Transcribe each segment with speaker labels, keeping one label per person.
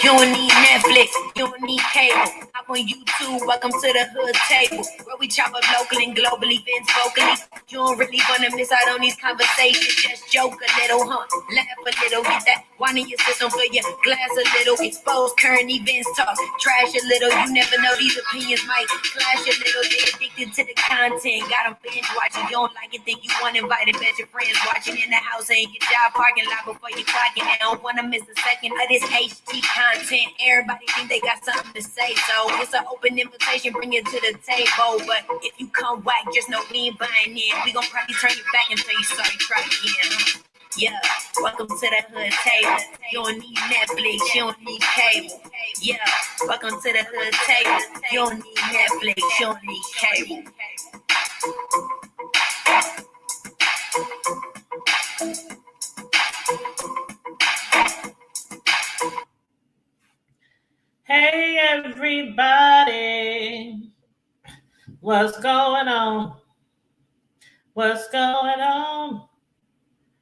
Speaker 1: You don't need Netflix, you don't need cable. Hop on YouTube, welcome to the hood table. Where we chop up local and global events vocally. You don't really wanna miss out on these conversations. Just joke a little, laugh a little. Get that wine in your system, fill your glass a little. Expose current events, talk trash a little. You never know, these opinions might clash a little. They addicted to the content, got them binge watching. You don't like it, think you want invited. Bet your friends watching in the house and your job parking lot before you clock it. They don't wanna miss a second of this HD content. Everybody think they got something to say, so it's an open invitation. Bring it to the table, but if you come whack, just know we ain't buying in. We gon' probably turn you back until you sorry, try again. Yeah, welcome to the hood table. You don't need Netflix, you don't need cable. Yeah, welcome to the hood table. You don't need Netflix, you don't need cable.
Speaker 2: Hey everybody, what's going on? What's going on?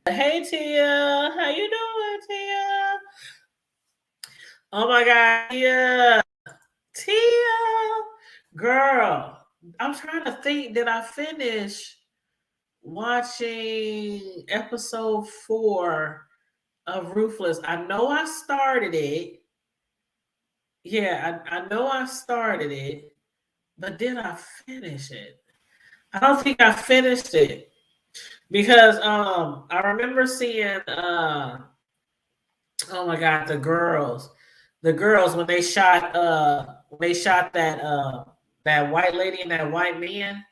Speaker 2: Hey Tia, how you doing, Tia? Oh my God, Tia, girl, I'm trying to think. Did I finish watching episode 4 of Ruthless? I know I started it. Yeah, I know I started it, but did I finish it? I don't think I finished it because I remember seeing oh my God, the girls when they shot that that white lady and that white man.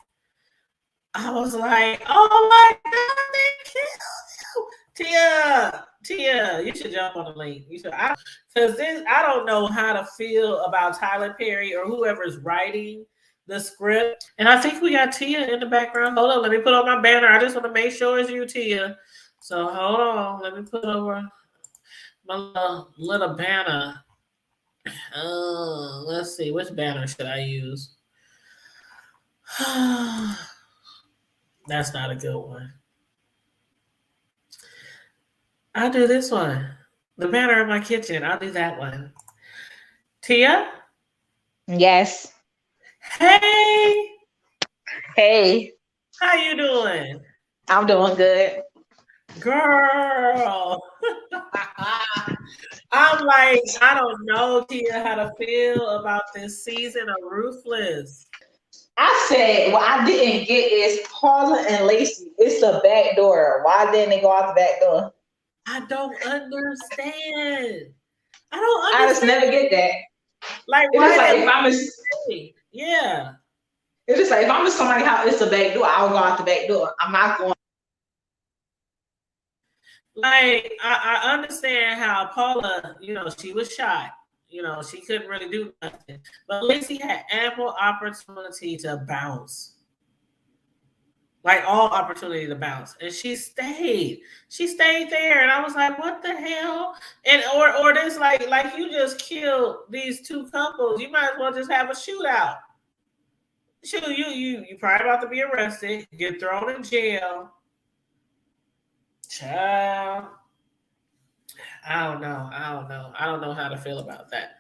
Speaker 2: I was like, oh my God, they killed you. Tia, you should jump on the link. You should, because I don't know how to feel about Tyler Perry or whoever's writing the script. And I think we got Tia in the background. Hold on, let me put on my banner. I just want to make sure it's you, Tia. So hold on, let me put over my little banner. Let's see, which banner should I use? That's not a good one. I'll do this one. The banner in my kitchen. I'll do that one. Tia?
Speaker 3: Yes.
Speaker 2: Hey.
Speaker 3: Hey.
Speaker 2: How you doing?
Speaker 3: I'm doing good.
Speaker 2: Girl. I'm like, I don't know, Tia, how to feel about this season of Ruthless.
Speaker 3: I said, what I didn't get is Paula and Lacey. It's a back door. Why didn't they go out the back door?
Speaker 2: I don't understand.
Speaker 3: I just never get that.
Speaker 2: Like,
Speaker 3: it's
Speaker 2: why?
Speaker 3: Like if
Speaker 2: I'm yeah.
Speaker 3: It's just like if I'm in somebody's house, it's a back door. I'll go out the back door. I'm not going.
Speaker 2: Like, I understand how Paula, she was shot. She couldn't really do nothing. But Lacey had ample opportunity to bounce. Like, all opportunity to bounce. And she stayed. She stayed there. And I was like, what the hell? And or this like you just killed these two couples. You might as well just have a shootout. Shoot, you probably about to be arrested, get thrown in jail. Child. I don't know. I don't know how to feel about that.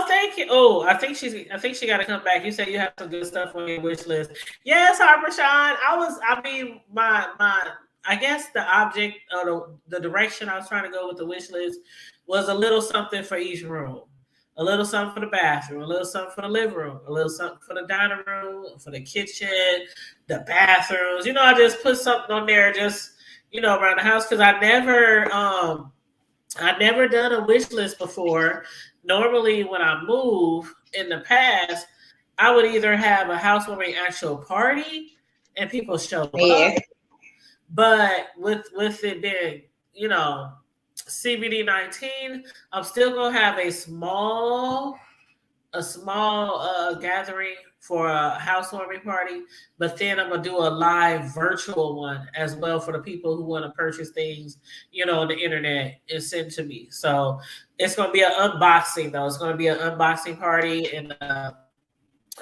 Speaker 2: Thank you. Oh, I think she got to come back. You said you have some good stuff on your wish list. Yes, Harper Sean. I guess the object or the direction I was trying to go with the wish list was a little something for each room. A little something for the bathroom, a little something for the living room, a little something for the dining room, for the kitchen, the bathrooms. I just put something on there just, around the house because I never done a wish list before. Normally when I move in the past, I would either have a housewarming actual party and people show up. But with it being, CBD-19, I'm still gonna have a small gathering for a housewarming party, but then I'm gonna do a live virtual one as well for the people who want to purchase things, on the internet and send to me. So it's gonna be an unboxing though. It's gonna be an unboxing party, and I'm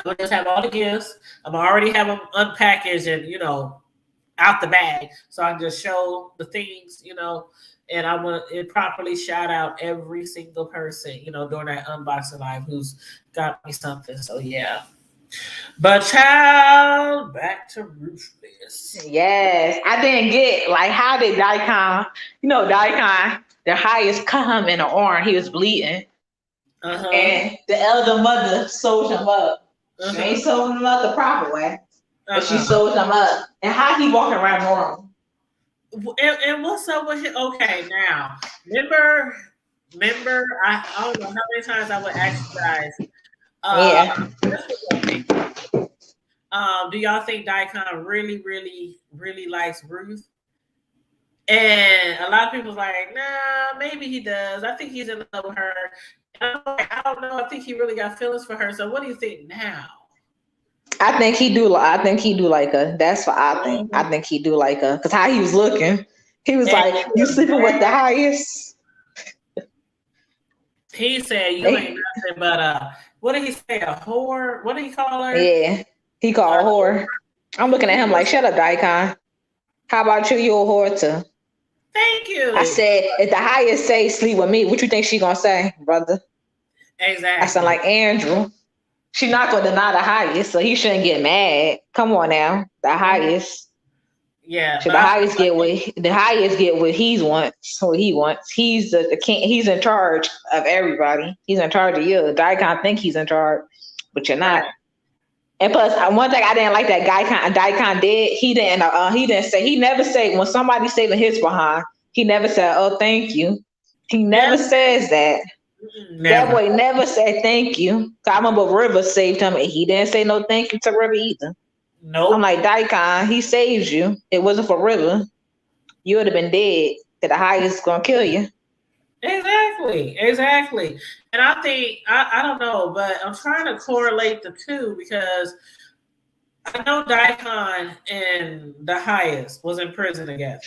Speaker 2: gonna just have all the gifts. I'm already have them unpackaged and out the bag, so I just show the things, and I want to properly shout out every single person, during that unboxing live who's got me something. So yeah. But child, back to Ruthless.
Speaker 3: Yes, I didn't get like how did Daikon, Daikon, the highest cut him in the arm. He was bleeding, and the elder mother sewed him up. She ain't sewing him up the proper way, but she sewed him up. And how he walking around normal?
Speaker 2: And what's up with him? Okay, now remember, I don't know how many times I would ask you guys. Do y'all think Daikon really, really, really likes Ruth? And a lot of people's like, nah, maybe he does. I think he's in love with her. And I'm like, I don't know. I think he really got feelings for her. So what do you think now?
Speaker 3: I think he do like her. That's what I think. I think he do like her because how he was looking, he was like, "You sleeping with the highest?"
Speaker 2: He said, "You ain't nothing but what did he say? A whore? What did he call her?"
Speaker 3: Yeah, he called her whore. I'm looking at him like, "Shut up, Daikon. How about you? You a whore too?"
Speaker 2: Thank you.
Speaker 3: I said, if the highest say sleep with me, what you think she gonna say, brother?
Speaker 2: Exactly.
Speaker 3: I sound like Andrew. She not gonna deny the highest, so he shouldn't get mad. Come on now, the highest.
Speaker 2: Yeah.
Speaker 3: So the highest get what he wants. What he wants. He's the king. He's in charge of everybody. He's in charge of you. Daikon think he's in charge, but you're not. Right. And plus, one thing I didn't like that Daikon did. He didn't say. He never say when somebody saving his behind. He never said, "Oh, thank you." He never says that. Never. That boy never said thank you. I remember River saved him, and he didn't say no thank you to River either.
Speaker 2: Nope.
Speaker 3: I'm like, Daikon, he saved you. It wasn't for River. You would have been dead. That the highest gonna kill you.
Speaker 2: Exactly. And I think I don't know, but I'm trying to correlate the two because I know Daikon and the highest was in prison together.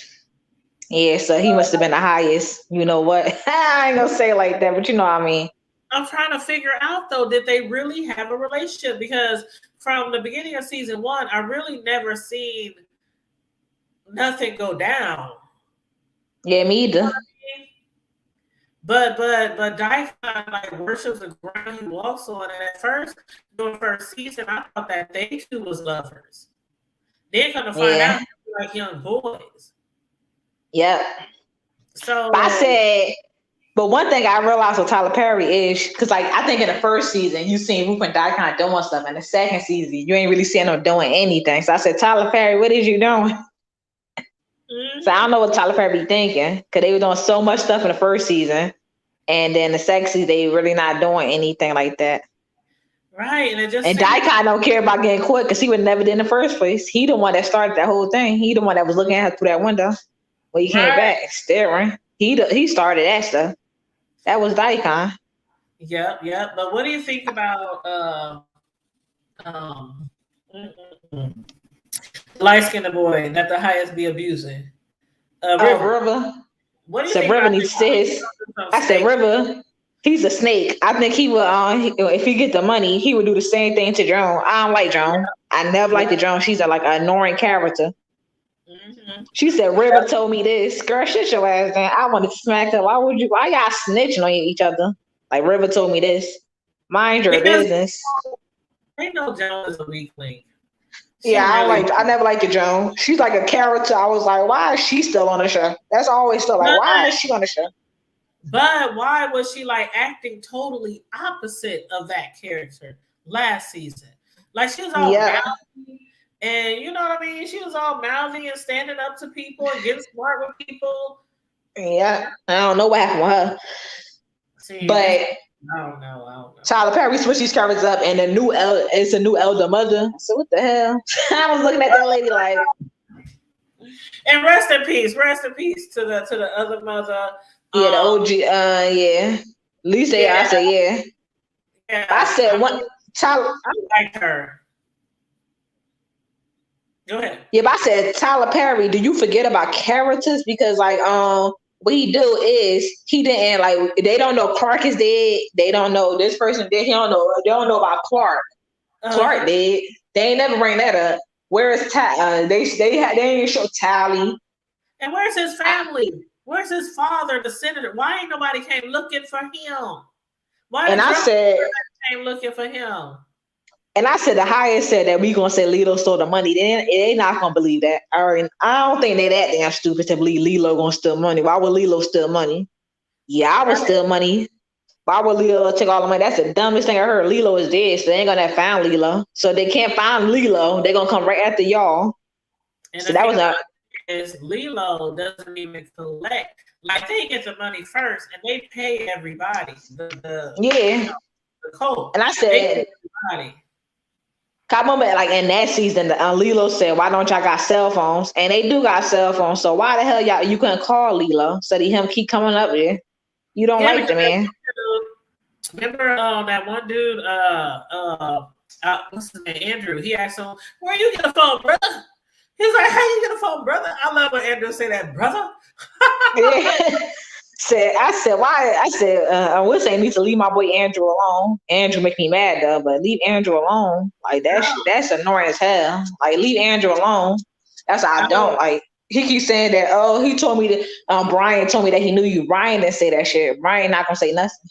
Speaker 3: Yeah, so he must have been the highest. You know what? I ain't gonna say it like that, but you know what I mean.
Speaker 2: I'm trying to figure out though, did they really have a relationship? Because from the beginning of season 1, I really never seen nothing go down.
Speaker 3: Yeah, me either.
Speaker 2: You know what I mean? But Daikon like worships the ground he walks on, and at first, during the first season, I thought that they two was lovers. They're gonna find out they're like young boys.
Speaker 3: Yep.
Speaker 2: So
Speaker 3: I said, but one thing I realized with Tyler Perry is because, like, I think in the first season you seen Ruth and Daikon doing stuff. In the second season, you ain't really seeing them doing anything. So I said, Tyler Perry, what is you doing? Mm-hmm. So I don't know what Tyler Perry be thinking because they were doing so much stuff in the first season, and then the second season they really not doing anything like that.
Speaker 2: Right,
Speaker 3: and Daikon don't care about getting caught because he would never did in the first place. He the one that started that whole thing. He the one that was looking at her through that window when he came back staring. He started that stuff. That was Daikon.
Speaker 2: Yep. But what do you think about light-skinned boy that the highest be abusing?
Speaker 3: River.
Speaker 2: What do you
Speaker 3: think?
Speaker 2: River
Speaker 3: about needs sis. I said River. He's a snake. I think he will. If he get the money, he would do the same thing to Joan. I don't like Joan. I never liked the Joan. She's like an annoying character. Mm-hmm. She said, River told me this. Girl, shut your ass down. I want to smack her. Why y'all snitching on each other? Like, River told me this. Mind your business.
Speaker 2: They know Joan is a weak link.
Speaker 3: I never liked the Joan. She's like a character. I was like, why is she still on the show? That's always still like, why is she on the show?
Speaker 2: But why was she like acting totally opposite of that character last season? Like she was all mouthy, and you know what I mean? She was all mouthy and standing up to people and getting smart with people. Yeah,
Speaker 3: I don't know what happened with her.
Speaker 2: See, but I don't know.
Speaker 3: Tyler Perry switched these characters up, and it's a new elder mother. So what the hell? I was looking at that lady like.
Speaker 2: And rest in peace to the other mother.
Speaker 3: Yeah, the OG. At least I said yeah. I said one. Tyler.
Speaker 2: I like her. Go ahead.
Speaker 3: Yeah, but I said Tyler Perry. Do you forget about characters? Because what he do is he didn't like. They don't know Clark is dead. They don't know this person dead. They don't know about Clark. Clark dead. They ain't never bring that up. Where is they didn't show Tally.
Speaker 2: And where's his family? Where's his father, the senator? Why ain't nobody came looking for him? Why
Speaker 3: And I said
Speaker 2: came looking for him?
Speaker 3: And I said the highest said that we gonna say Lilo stole the money. They not gonna believe that. I don't think they that damn stupid to believe Lilo gonna steal money. Why would Lilo steal money? Yeah, I would steal money. Why would Lilo take all the money? That's the dumbest thing I heard. Lilo is dead, so they ain't gonna find Lilo. So they can't find Lilo. They're gonna come right after y'all.
Speaker 2: And
Speaker 3: so that was a
Speaker 2: is Lilo doesn't even collect. Like they get the money first and they pay everybody. The code.
Speaker 3: And I said I remember like in that season, Lilo said, "Why don't y'all got cell phones?" And they do got cell phones. So why the hell you couldn't call Lilo? So that him keep coming up there. You don't like the man.
Speaker 2: Remember that one dude? What's his name? Andrew. He asked him, "Where you get a phone, brother?" He's like, "How you get a phone, brother?" I love when Andrew say that, brother.
Speaker 3: I would say need to leave my boy Andrew alone. Andrew make me mad though, but leave Andrew alone. Like that's annoying as hell. Like leave Andrew alone. That's how I don't like. He keeps saying that. Oh, he told me that. Brian told me that he knew you. Brian didn't say that shit. Brian not gonna say nothing.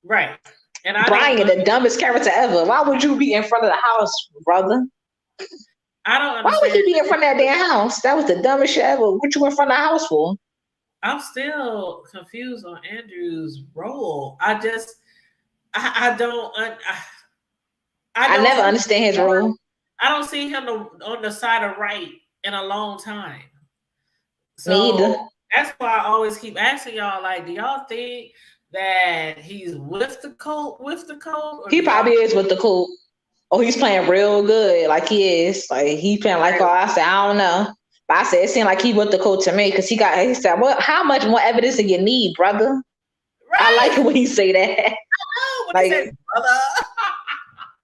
Speaker 2: Right. And
Speaker 3: Brian, the dumbest character ever. Why would you be in front of the house, brother?
Speaker 2: I don't understand.
Speaker 3: Why would he be in front of that damn house? That was the dumbest shit ever. What you in front of the house for?
Speaker 2: I'm still confused on Andrew's role. I
Speaker 3: never understand his role.
Speaker 2: I don't see him on the side of right in a long time. So
Speaker 3: me either.
Speaker 2: That's why I always keep asking y'all, like, do y'all think that he's with the cult?
Speaker 3: He probably is with the cult. Oh, he's playing real good, like he is. Like he playing like I said, I don't know. But I said it seemed like he with the cult to me because he said, "Well, how much more evidence do you need, brother?" Right. I like it when he say that.
Speaker 2: I know when he said, brother.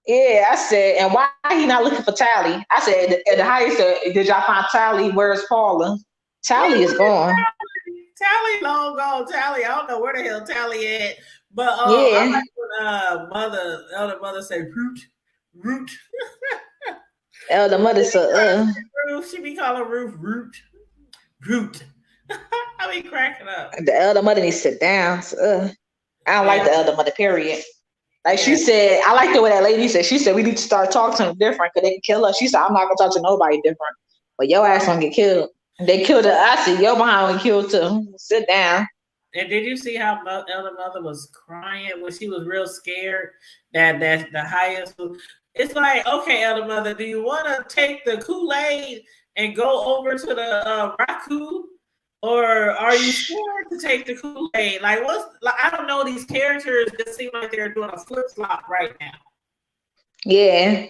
Speaker 3: Yeah, I said, and why he not looking for Tally? I said, at the highest, did y'all find Tally? Where's Paula? Tally is gone.
Speaker 2: Tally long gone. Tally, I don't know where the hell Tally at. But
Speaker 3: yeah.
Speaker 2: I like when elder mother say root.
Speaker 3: Elder mother said,
Speaker 2: She be calling Ruth root. I be cracking up.
Speaker 3: The elder mother needs to sit down. So, I don't like the elder mother, period. Like she said, I like the way that lady said. She said we need to start talking to them different because they can kill us. She said, I'm not gonna talk to nobody different. But your ass gonna get killed. They killed her. I said, your behind will kill too. Sit down.
Speaker 2: And did you see how elder mother was crying when she was real scared that the highest? It's like, okay, elder mother, do you want to take the Kool-Aid and go over to the Raku? Or are you scared to take the Kool-Aid? Like, I don't know. These characters just seem like they're doing a flip-flop right now.
Speaker 3: Yeah.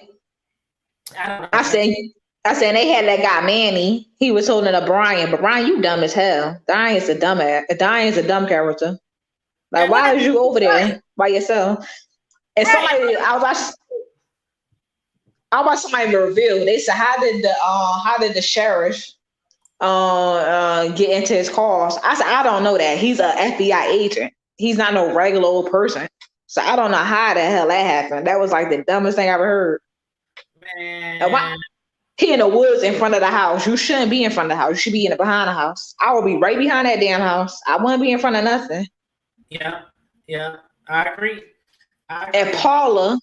Speaker 2: I
Speaker 3: said they had that guy Manny. He was holding up Brian, but Brian, you dumb as hell. Brian is a dumb character. Like, why is you over there by yourself? And somebody, I was watching somebody reveal. They said, how did the sheriff get into his calls? I said, I don't know that. He's an FBI agent. He's not no regular old person. So I don't know how the hell that happened. That was like the dumbest thing I ever heard.
Speaker 2: Man.
Speaker 3: He in the woods in front of the house. You shouldn't be in front of the house. You should be behind the house. I would be right behind that damn house. I wouldn't be in front of nothing.
Speaker 2: Yeah. I agree.
Speaker 3: And Paula,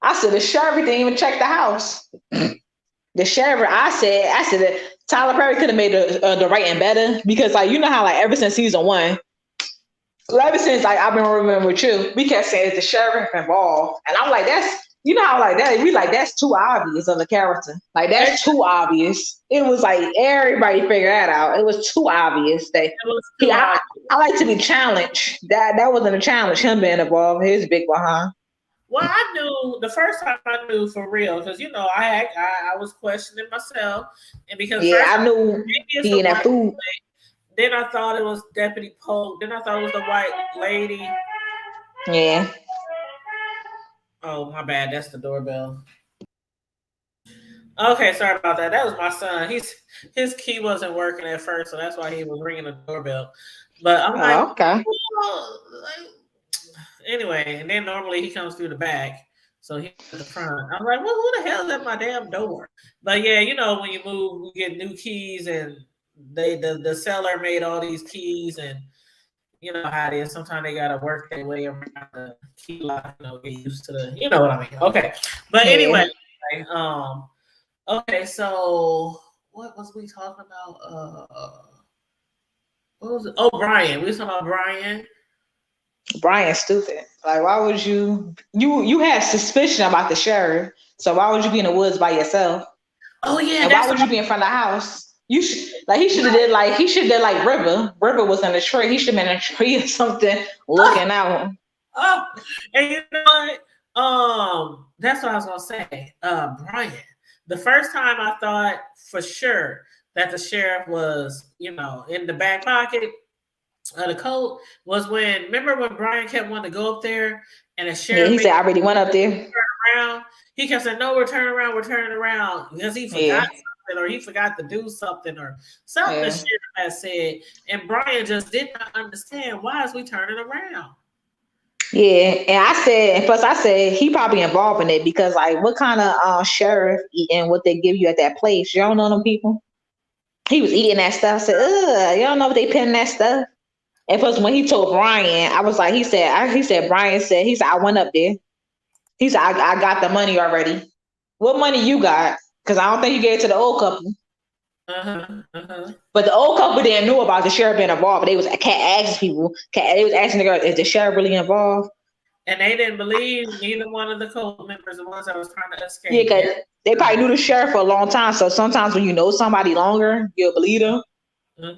Speaker 3: I said the sheriff didn't even check the house. The sheriff, I said that Tyler Perry could have made the writing better because, like, you know how, like, ever since season 1, ever since, like, I've been remembering with you, we kept saying the sheriff involved, and I'm like, you know how, like, that we like that's too obvious of a character. Like, that's too obvious. It was like everybody figured that out. It was too obvious. I like to be challenged. That wasn't a challenge. Him being involved, his big behind.
Speaker 2: Well, I knew the first time I knew for real because I was questioning myself, and because
Speaker 3: I knew he in that food.
Speaker 2: Then I thought it was Deputy Polk. Then I thought it was the white lady.
Speaker 3: Yeah.
Speaker 2: Oh, my bad. That's the doorbell. Okay, sorry about that. That was my son. His key wasn't working at first, so that's why he was ringing the doorbell. But I'm
Speaker 3: okay.
Speaker 2: Anyway, and then normally he comes through the back. So he at the front. I'm like, well, who the hell is at my damn door? But yeah, you know, when you move, you get new keys, and the seller made all these keys, and you know how it is. Sometimes they gotta work their way around the key lock, you know, get used to the, you know what I mean. Okay. But anyway, okay, so what was we talking about? What was it? Oh, Brian. We was talking about Brian.
Speaker 3: Brian's stupid. Like, why would you had suspicion about the sheriff, so why would you be in the woods by yourself?
Speaker 2: Oh yeah,
Speaker 3: and why would you be in front of the house? You should he should have did like River. River was in the tree. He should have been in a tree or something looking out.
Speaker 2: Oh, and you know what? That's what I was gonna say. Brian. The first time I thought for sure that the sheriff was, you know, in the back pocket of the coat was when, remember when Brian kept wanting to go up there and the sheriff,
Speaker 3: he said, I already went up there.
Speaker 2: Turn around. He kept saying, no, we're turning around because he forgot something, or he forgot to do something, or something the sheriff had said. And Brian just did not understand, why is we turning around?
Speaker 3: Yeah, and I said he probably involved in it, because like, what kind of sheriff eating what they give you at that place? You don't know them people. He was eating that stuff. I said, ugh, you don't know what they put in that stuff. And plus, when he told Brian, I was like, Brian said, I went up there. He said, I got the money already. What money you got? Because I don't think you gave it to the old couple. But the old couple didn't know about the sheriff being involved. They was asking people. They was asking the girl, is the sheriff really involved?
Speaker 2: And they didn't believe neither one of the cult members, the ones that was trying to escape.
Speaker 3: Yeah, because they probably knew the sheriff for a long time. So sometimes when you know somebody longer, you'll believe them.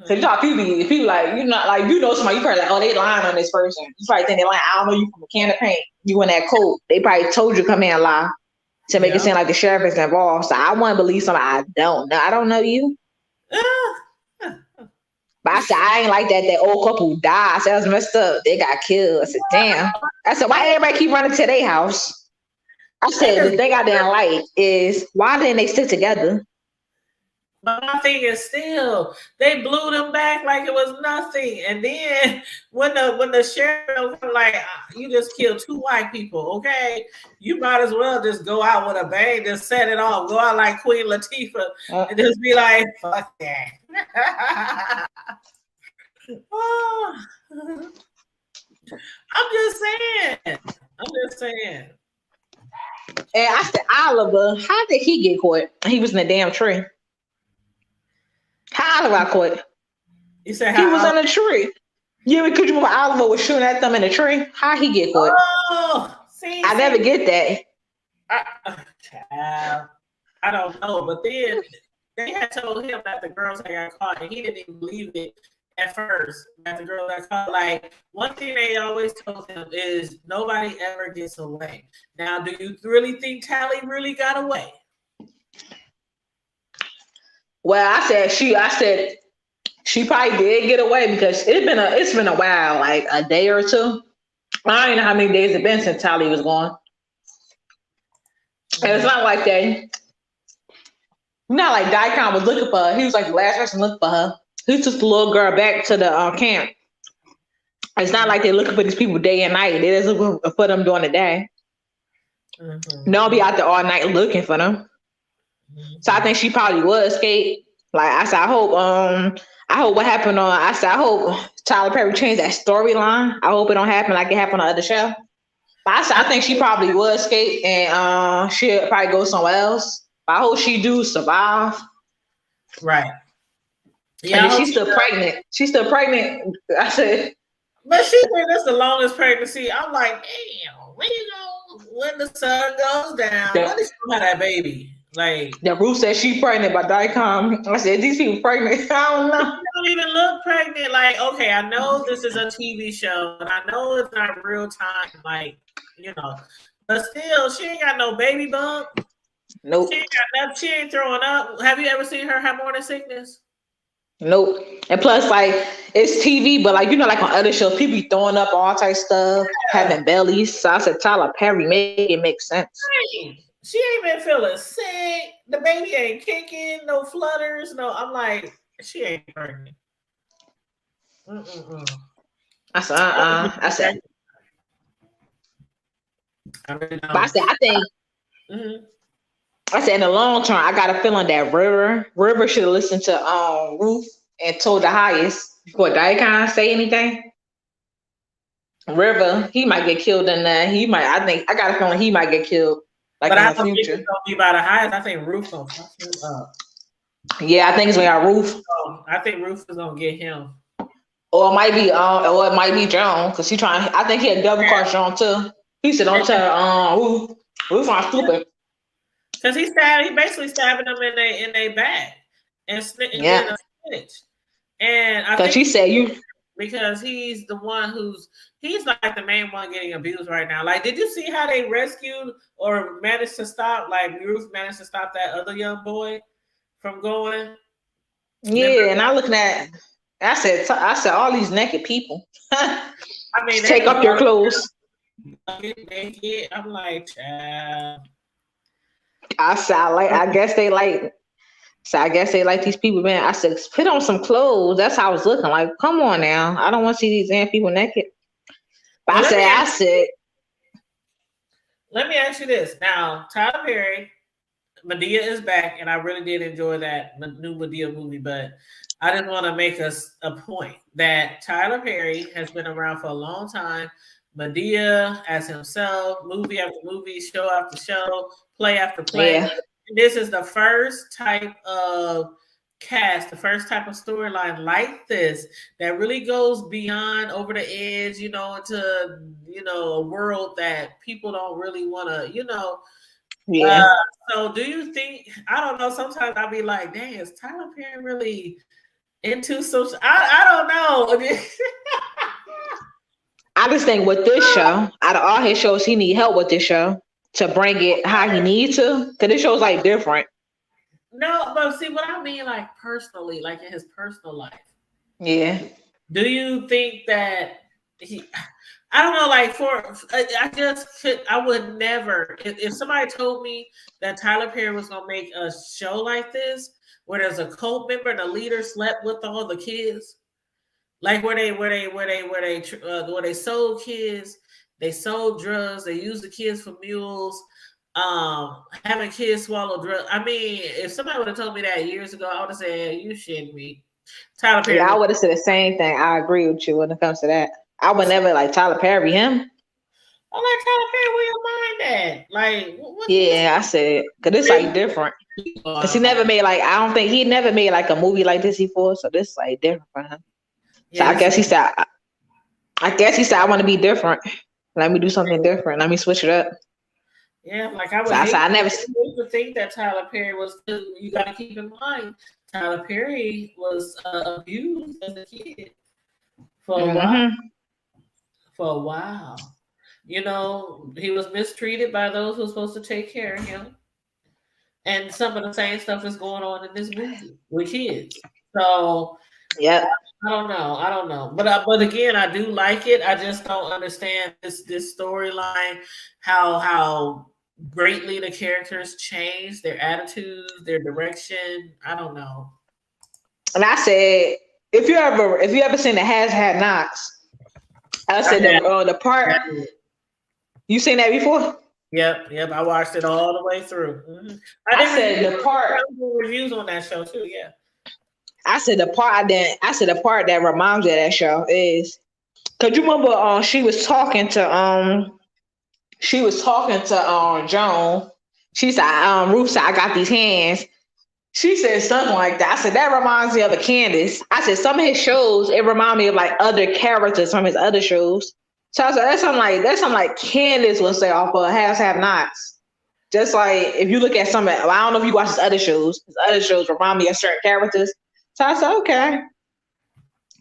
Speaker 3: So you talk people like, you not like, you know somebody, you probably like, oh, they lying on this person. You probably think they lying. I don't know you from a can of paint. You in that coat. They probably told you come in and lie to make it seem like the sheriff is involved. So I want to believe somebody I don't know. I don't know you. But I said, I ain't like that. That old couple died. I said, that was messed up. They got killed. I said, damn. I said, why everybody keep running to their house? I said, the thing I didn't like is, why didn't they stick together?
Speaker 2: But my thing is still, they blew them back like it was nothing. And then when the sheriff was like, you just killed 2 white people, okay? You might as well just go out with a bang, just set it off. Go out like Queen Latifah and just be like, fuck that. Oh. I'm just saying.
Speaker 3: And I said, Oliver, how did he get caught? He was in the damn tree. How Oliver got caught?
Speaker 2: You said
Speaker 3: he was in a tree. Yeah, because you remember Oliver was shooting at them in the tree. How he get caught?
Speaker 2: Oh, see,
Speaker 3: I never get
Speaker 2: that. I don't know, but then they had told him that the girls had got caught, and he didn't even believe it at first. That the girls got caught. Like, one thing they always told him is nobody ever gets away. Now, do you really think Tally really got away?
Speaker 3: Well, I said she probably did get away, because it's been a while, like a day or two. I don't know how many days it been since Tally was gone. And it's not like that. Not like Daikon was looking for her. He was like the last person looking for her. He took the little girl back to the camp. It's not like they're looking for these people day and night. They just looking for them during the day. They'll be out there all night looking for them. So I think she probably would escape. Like I said, I hope what happened I hope Tyler Perry changed that storyline. I hope it don't happen like it happened on the other show. But I think she probably would escape, and she'll probably go somewhere else. But I hope she do survive.
Speaker 2: Right. Yeah.
Speaker 3: And she's still pregnant. She's still pregnant. I said.
Speaker 2: But she said that's the longest pregnancy. I'm like, damn, when the sun goes down, when is she gonna have that baby? Like,
Speaker 3: the Ruth said she pregnant by Daikon. I said, these people pregnant. I don't know.
Speaker 2: She don't even look pregnant. Like, okay, I know this is a TV show, and I know it's not real time, like, you know, but still, she ain't got no baby bump.
Speaker 3: Nope.
Speaker 2: She ain't throwing up. Have you ever seen her have morning sickness?
Speaker 3: Nope. And plus, like, it's TV, but like, you know, like on other shows, people be throwing up all type stuff, having bellies. So I said, Tyler Perry, it makes sense.
Speaker 2: Right. She ain't been feeling sick. The baby ain't kicking, no flutters, no. I'm like, she ain't pregnant.
Speaker 3: I said,
Speaker 2: I really
Speaker 3: But I
Speaker 2: don't.
Speaker 3: said,
Speaker 2: Mhm.
Speaker 3: I said in the long term, I got a feeling that River should have listened to Ruth and told the highest before Daikon say anything. River, he might get killed in that. I got a feeling he might get killed like
Speaker 2: But
Speaker 3: in
Speaker 2: I
Speaker 3: the
Speaker 2: don't think it's
Speaker 3: future.
Speaker 2: gonna be by the highest. I think Ruth gonna fuck him up.
Speaker 3: Yeah, I think it's gonna be Ruth.
Speaker 2: I think Ruth is gonna get him.
Speaker 3: Or it might be Joan, because I think he had double cross Joan too. He said, don't tell Ruth. Ruth not stupid.
Speaker 2: Because he basically stabbing them in their back and being a snitch. And I think
Speaker 3: she said
Speaker 2: because he's the one he's like the main one getting abused right now. Like, did you see how they rescued or managed to stop? Like, Ruth managed to stop that other young boy from going.
Speaker 3: Yeah, and I looking at. I said all these naked people.
Speaker 2: I mean,
Speaker 3: take up your clothes.
Speaker 2: Naked. I'm like, child.
Speaker 3: I guess they like. So I guess they like these people, man. I said, put on some clothes. That's how I was looking. Like, come on now. I don't want to see these damn people naked. But
Speaker 2: Well,
Speaker 3: I said.
Speaker 2: Let me ask you this. Now, Tyler Perry, Madea is back, and I really did enjoy that new Madea movie, but I just want to make a point that Tyler Perry has been around for a long time. Madea as himself, movie after movie, show after show, play after play.
Speaker 3: Yeah.
Speaker 2: This is the first type of cast, the first type of storyline like this that really goes beyond over the edge, into a world that people don't really want to,
Speaker 3: Yeah.
Speaker 2: So do you think, I don't know, sometimes I'll be like, dang, is Tyler Perry really into social? I don't know.
Speaker 3: I just think with this show, out of all his shows, he need help with this show to bring it how he needs to. Because this show's like different.
Speaker 2: No, but see what I mean, like personally, like in his personal life.
Speaker 3: Yeah.
Speaker 2: Do you think that I don't know, like I would never, if somebody told me that Tyler Perry was going to make a show like this, where there's a cult member and the leader slept with all the kids, like where they sold kids, they sold drugs, they used the kids for mules, having kids swallow drugs. I mean, if somebody would have told me that years ago, I would have said, hey, you shitting me. Tyler Perry.
Speaker 3: Yeah, I would have said the same thing. I agree with you when it comes to that. I would never like Tyler Perry him.
Speaker 2: I like Tyler Perry. Where your mind at? Like,
Speaker 3: yeah, I said because it's like different. Because he never made he never made like a movie like this before. So this is like different for him. Yeah, so I guess he said, I want to be different. Let me do something different. Let me switch it up.
Speaker 2: Yeah, like I would.
Speaker 3: So I never
Speaker 2: think that Tyler Perry was. You got to keep in mind, Tyler Perry was abused as a kid for a while. For a while, he was mistreated by those who were supposed to take care of him, and some of the same stuff is going on in this movie with kids. So
Speaker 3: yeah.
Speaker 2: I don't know, but again, I do like it. I just don't understand this storyline, how greatly the characters change, their attitudes, their direction. I don't know.
Speaker 3: And I said, if you ever seen the Has Had Knocks, I said the part. You seen that before?
Speaker 2: Yep. I watched it all the way through. Mm-hmm.
Speaker 3: I said the part
Speaker 2: reviews on that show too. Yeah.
Speaker 3: I said the part that reminds me of that show is, cause you remember she was talking to Joan. She said Ruth said, I got these hands. She said something like that. I said that reminds me of a Candace. I said some of his shows it remind me of like other characters from his other shows. So I said that's something like Candace would say off of Has Have Nots. Just like if you look at some of, I don't know if you watch his other shows. His other shows remind me of certain characters. So I said, okay.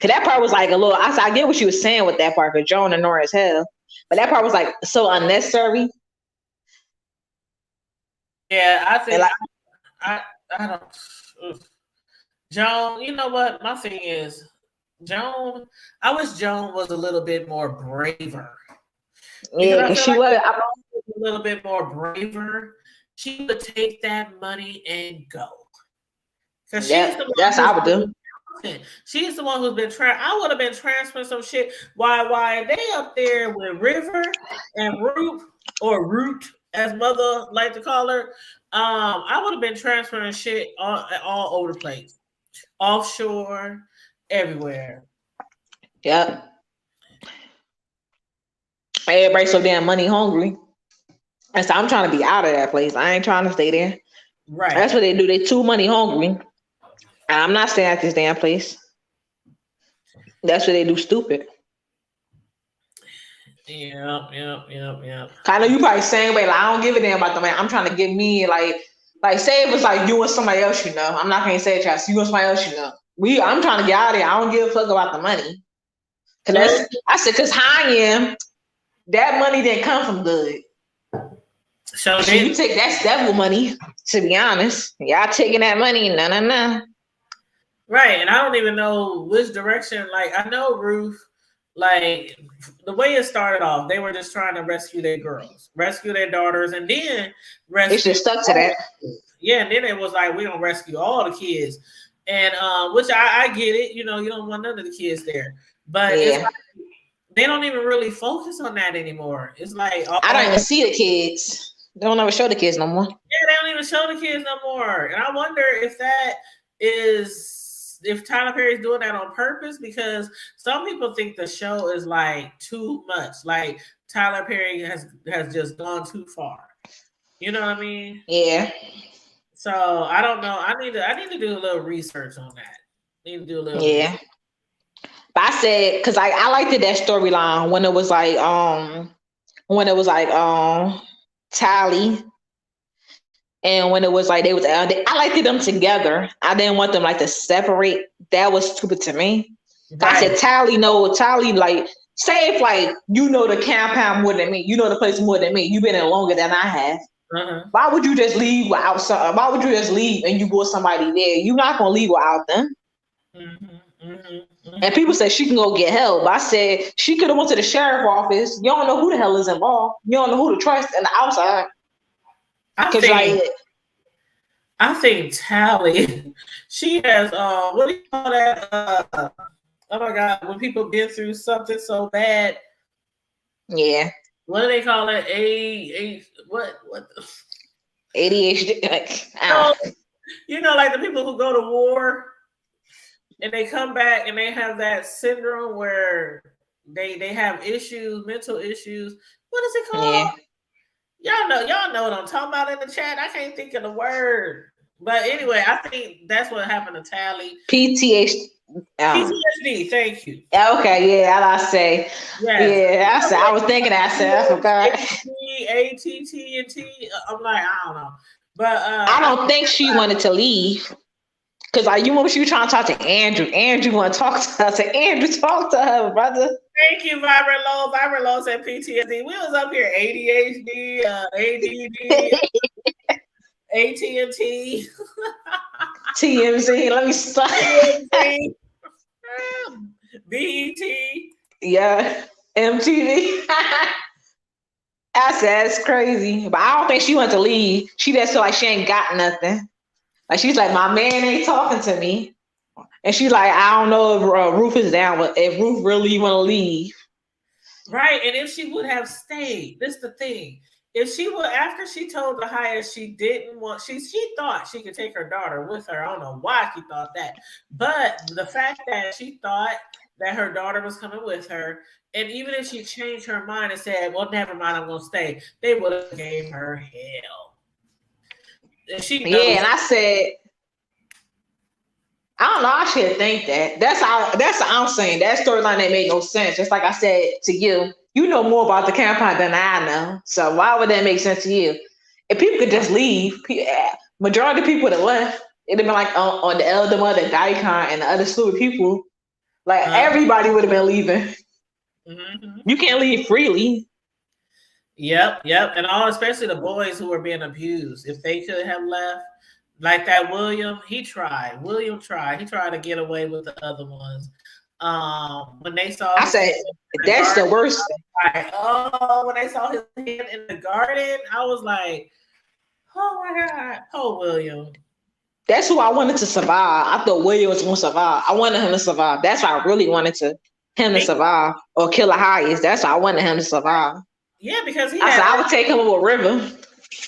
Speaker 3: Cause that part was like a little, I said, I get what she was saying with that part, because Joan annoying as hell. But that part was like so unnecessary.
Speaker 2: Yeah, I think I don't. Joan, you know what? My thing is, Joan. I wish Joan was a little bit more braver.
Speaker 3: Yeah, because she was
Speaker 2: a little bit more braver. She would take that money and go. Because that's how I would do. She's the one who's been I would have been transferring some shit. Why they up there with River and Ruth or Root, as mother like to call her, I would have been transferring shit all over the place, offshore, everywhere.
Speaker 3: Yep. Everybody's so damn money hungry. And so I'm trying to be out of that place. I ain't trying to stay there.
Speaker 2: Right.
Speaker 3: That's what they do. They too money hungry. And I'm not staying at this damn place. That's what they do, stupid.
Speaker 2: Yeah.
Speaker 3: I know you probably same way. Like, I don't give a damn about the man. I'm trying to get me like say it was like you and somebody else you know. I'm not gonna say it, Chas. You and somebody else you know. I'm trying to get out of here. I don't give a fuck about the money. Cause cause how I am, that money didn't come from good. So you take that's devil money, to be honest. Y'all taking that money, no.
Speaker 2: Right, and I don't even know which direction. Like, I know Ruth, like, the way it started off, they were just trying to rescue their girls, rescue their daughters, and then rescue.
Speaker 3: It's just stuck to that.
Speaker 2: Yeah, and then it was like, we're going to rescue all the kids. And, which I get it, you know, you don't want none of the kids there. But it's like, they don't even really focus on that anymore. It's like,
Speaker 3: I don't even see the kids. They don't ever show the kids no more.
Speaker 2: Yeah, they don't even show the kids no more. And I wonder if that is, if Tyler Perry's doing that on purpose, because some people think the show is like too much. Like Tyler Perry has just gone too far. You know what I mean?
Speaker 3: Yeah.
Speaker 2: So I don't know. I need to do a little research on that. Need to do a little
Speaker 3: research. But I said, because I liked that storyline when it was like Tally, and when it was like I liked them together. I didn't want them like to separate. That was stupid to me. Right. I said Tally, like say if like you know the compound more than me, you know the place more than me, you've been in longer than I have. Why would you just leave without some? Why would you just leave and you go with somebody there? You're not gonna leave without them. And people say she can go get help. But I said she could have went to the sheriff's office. You don't know who the hell is involved. You don't know who to trust in the outside.
Speaker 2: I think Tally, she has what do you call that? Oh my God, when people been through something so bad.
Speaker 3: Yeah.
Speaker 2: What do they call it? What?
Speaker 3: ADHD.
Speaker 2: You know, like the people who go to war and they come back and they have that syndrome where they have issues, mental issues. What is it called? Yeah. Y'all know what I'm talking about in the chat. I can't think of the word. But anyway, I think that's what happened to Tally.
Speaker 3: PTSD.
Speaker 2: PTSD, thank you.
Speaker 3: Okay, yeah, I say. Yes. Yeah, I was thinking that. I said, I forgot.
Speaker 2: ATT. I'm like, I don't know. But
Speaker 3: I don't think she wanted to leave. Because like you remember she was trying to talk to Andrew. Andrew want to talk to her. I said, Andrew, talk to her, brother.
Speaker 2: Thank you, Vibrant Low. Vibrant Low said PTSD. We was up here ADHD, ADD, AT&T,
Speaker 3: TMZ. Let me stop.
Speaker 2: BET.
Speaker 3: Yeah, MTV. I said it's crazy, but I don't think she wanted to leave. She just feel like she ain't got nothing. Like she's like, my man ain't talking to me, and she's like, I don't know if Ruth is down, but if Ruth really want to leave,
Speaker 2: right? And if she would have stayed, this is the thing. If she would, after she told the highest she didn't want, she thought she could take her daughter with her. I don't know why she thought that, but the fact that she thought that her daughter was coming with her, and even if she changed her mind and said, "Well, never mind, I'm gonna stay," they would have gave her hell. And and
Speaker 3: I said, I don't know. I should think that. That's how I'm saying. That storyline that made no sense. Just like I said to you, you know more about the campaign than I know. So why would that make sense to you? If people could just leave, majority of people would have left. It'd have been like on the elder mother, Daikon, and the other stupid people. Like everybody would have been leaving. You can't leave freely.
Speaker 2: Yep. And especially the boys who were being abused. If they could have left, like that William tried to get away with the other ones. When they saw,
Speaker 3: I said that's the worst.
Speaker 2: When they saw his head in the garden, I was like, oh my God, poor William.
Speaker 3: That's who I wanted to survive. I thought William was going to survive. I wanted him to survive. That's why I really wanted him to survive or kill the highest. That's why I wanted him to survive.
Speaker 2: Yeah, because
Speaker 3: I said I would take him with River.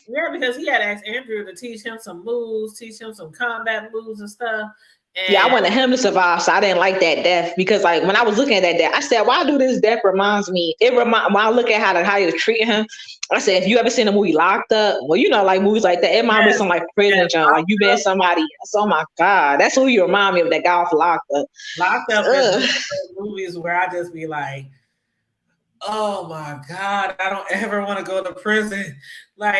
Speaker 2: Yeah, because he had asked Andrew to teach him some moves, teach him some combat moves and stuff. And
Speaker 3: yeah, I wanted him to survive, so I didn't like that death because, like, when I was looking at that death, I said, "Why do this death reminds me?" When I look at how he was treating him, I said, "If you ever seen a movie Locked Up, well, you know, like movies like that, it reminds me of some like prison jump, like you been somebody else. Oh my god, that's who you remind me of. That guy off Locked Up.
Speaker 2: Locked Up is one of those movies where I just be like, oh my god, I don't ever want to go to prison. And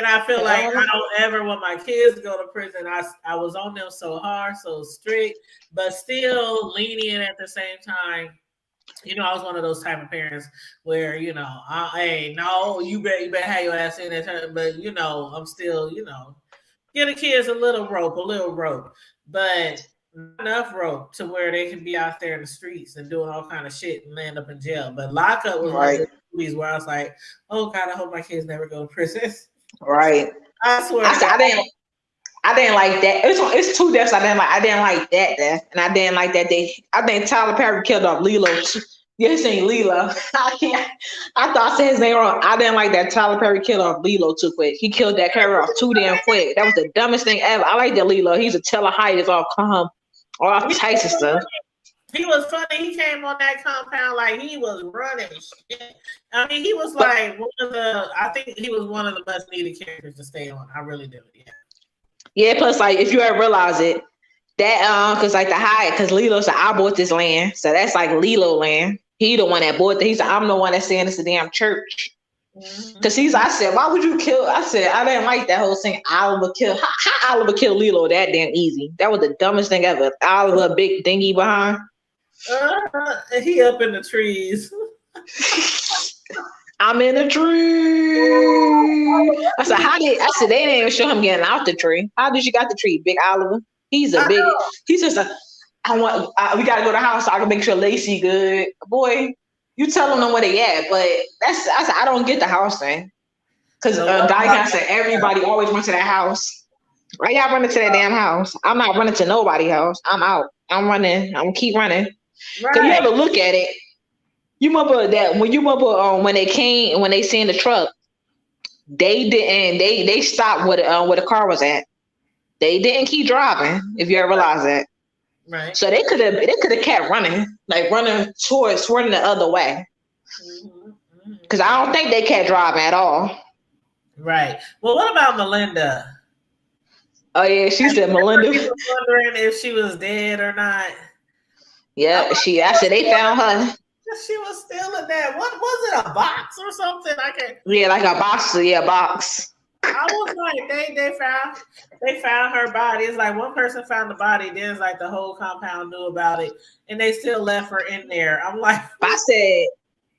Speaker 2: I feel like I don't ever want my kids to go to prison. I was on them so hard, so strict, but still lenient at the same time. You know, I was one of those type of parents where, you know, hey, no, you better have your ass in there, but you know, I'm still, you know, give the kids a little rope, but not enough rope to where they can be out there in the streets and doing all kind of shit and land up in jail. But Lockup was one of the movies where I was like, oh God, I hope my kids never go to prison.
Speaker 3: Right.
Speaker 2: I swear.
Speaker 3: I didn't like that. It's two deaths I didn't like. I didn't like that death, and I didn't like that I think Tyler Perry killed off Lilo. Yeah, his name Lilo. I thought I said his name wrong. I didn't like that Tyler Perry killed off Lilo too quick. He killed that character off too damn quick. That was the dumbest thing ever. I like that Lilo. He's a teller height is all calm, all types of stuff.
Speaker 2: He was funny. He came on that compound like he was running shit. I mean, he was like I think he was one of the most needed characters to stay on. I really do. Yeah.
Speaker 3: Yeah, plus like if you ever realize it, that cause like the Hyatt, cause Lilo said I bought this land. So that's like Lilo land. He the one that bought it. He said, I'm the one that's saying it's a damn church. Mm-hmm. Cause I said, why would you kill? I said, I didn't like that whole thing. Oliver kill how Oliver killed Lilo that damn easy. That was the dumbest thing ever. Oliver big dingy behind.
Speaker 2: He up in the trees.
Speaker 3: I'm in the tree. I said they didn't even show him getting out the tree. How did you got the tree, Big Oliver? He's just we gotta go to the house so I can make sure Lacey good. Boy, you telling them where they at, but I said I don't get the house thing. Cause Diane said everybody always went to that house. Right, y'all running to that damn house. I'm not running to nobody's house. I'm out. I'm running. I'm gonna keep running. Right. Cause you ever look at it? You remember that when they seen the truck, they didn't they stopped where the car was at. They didn't keep driving. If you ever realize that,
Speaker 2: right?
Speaker 3: So they could have kept running, like running towards the other way. Because I don't think they kept driving at all.
Speaker 2: Right. Well, what about Melinda?
Speaker 3: Oh yeah, she said Melinda.
Speaker 2: People wondering if she was dead or not.
Speaker 3: Yeah, I said they found her.
Speaker 2: She was still in that. What was it? A box or something? I can't.
Speaker 3: Yeah, like a box. Yeah, box.
Speaker 2: I was like, they found her body. It's like one person found the body, then it's like the whole compound knew about it, and they still left her in there. I'm like,
Speaker 3: I said,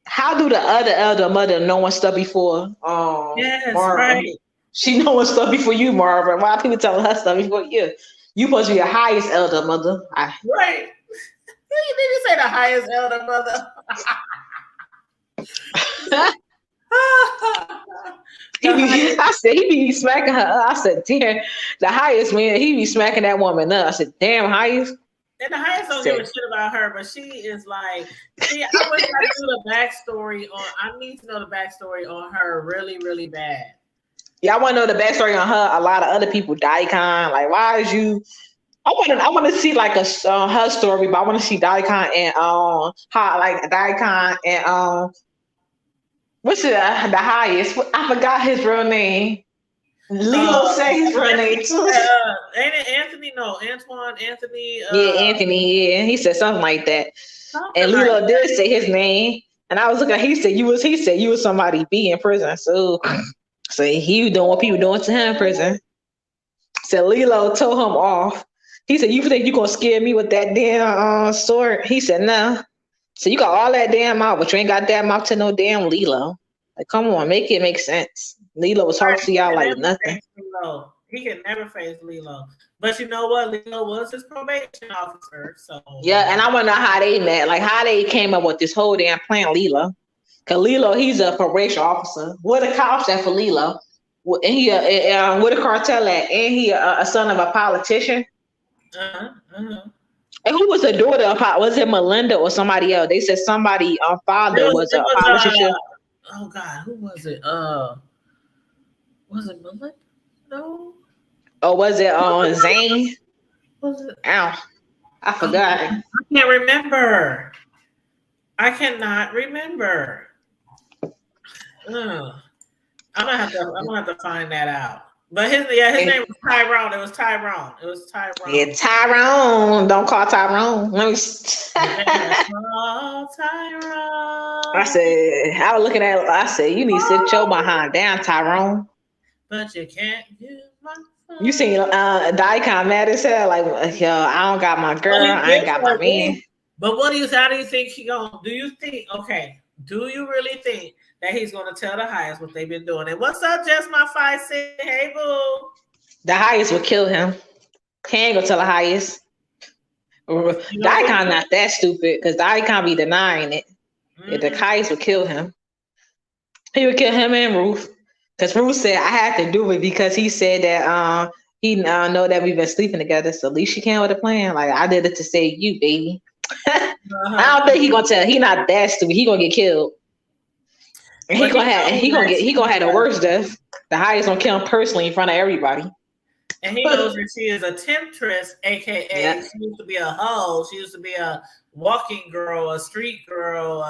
Speaker 3: how do the other elder mother know one stuff before?
Speaker 2: Yes,
Speaker 3: Marvin?
Speaker 2: Right.
Speaker 3: She know one stuff before you, Marvin. Why are people telling her stuff before you? You supposed to be the highest elder mother.
Speaker 2: Right. Did you say the highest elder mother?
Speaker 3: I said he be smacking her. I said, damn, the highest man, he be smacking that woman up. I said, damn, highest.
Speaker 2: And the highest don't give a shit about her, but she is like, see, I wish I knew the backstory on. I need to know the backstory on her really, really bad.
Speaker 3: Yeah, I want to know the backstory on her. A lot of other people, Daikon. Like, why is you? I want to see like her story, but I want to see Daikon and how like Daikon and what's the highest? I forgot his real name. Leo say his real name too.
Speaker 2: Ain't it Anthony? No, Antoine, Anthony.
Speaker 3: Yeah, Anthony. Yeah, he said something like that. And Lilo did say his name, and I was looking. He said you was somebody be in prison. So he was doing what people doing to him in prison. So Lilo told him off. He said, "You think you gonna scare me with that damn sword?" He said, "No." So you got all that damn mouth, but you ain't got that mouth to no damn Lilo. Like, come on, make it make sense. Lilo was talking to y'all like nothing.
Speaker 2: He can never face Lilo. But you know what? Lilo was his probation officer. So
Speaker 3: yeah, and I want to know how they met, like how they came up with this whole damn plan, Lilo. Cause Lilo, he's a probation officer. What the cops at for Lilo? And he what a cartel at? And he a son of a politician. And who was the daughter of? Was it Melinda or somebody else? They said somebody father was a politician.
Speaker 2: Oh God, who was it? Was it Melinda? No.
Speaker 3: Or was it on Zane?
Speaker 2: Was it?
Speaker 3: Ow, I
Speaker 2: Oh,
Speaker 3: forgot.
Speaker 2: I can't remember. I cannot remember. Ugh. I'm gonna have to find that out. But his name was Tyrone. It was Tyrone. It was
Speaker 3: Yeah,
Speaker 2: Tyrone.
Speaker 3: Tyrone. Don't call Tyrone. Let me.
Speaker 2: Oh,
Speaker 3: I
Speaker 2: Tyrone.
Speaker 3: said, I was looking at it. I said, you need to sit your behind down, Tyrone.
Speaker 2: But you can't use my
Speaker 3: You seen
Speaker 2: phone.
Speaker 3: Dicon mad as hell? Like, yo, I don't got my girl.
Speaker 2: Well, he
Speaker 3: I ain't
Speaker 2: did
Speaker 3: got my
Speaker 2: so
Speaker 3: man.
Speaker 2: good. But how do you think he gonna? Do you think? Okay. Do you really think that he's gonna tell the highest what they've been doing? And what's up, Just My 5'6"? Hey, boo.
Speaker 3: The highest would kill him. He ain't gonna tell the highest.
Speaker 2: You don't think
Speaker 3: Dicon not that stupid because Dicon be denying it. Yeah, the highest would kill him. He would kill him and Ruth. Because Ruth said, I had to do it because he said that he know that we've been sleeping together. So at least she came with a plan. Like, I did it to save you, baby. I don't think he gonna tell. He not that stupid. He gonna get killed. And
Speaker 2: But
Speaker 3: he gonna have the worst death. The highest gonna kill him personally in front of everybody.
Speaker 2: And he knows that she is a temptress, aka
Speaker 3: Yep.
Speaker 2: she used to be a hoe. She used to be a walking girl, a street girl,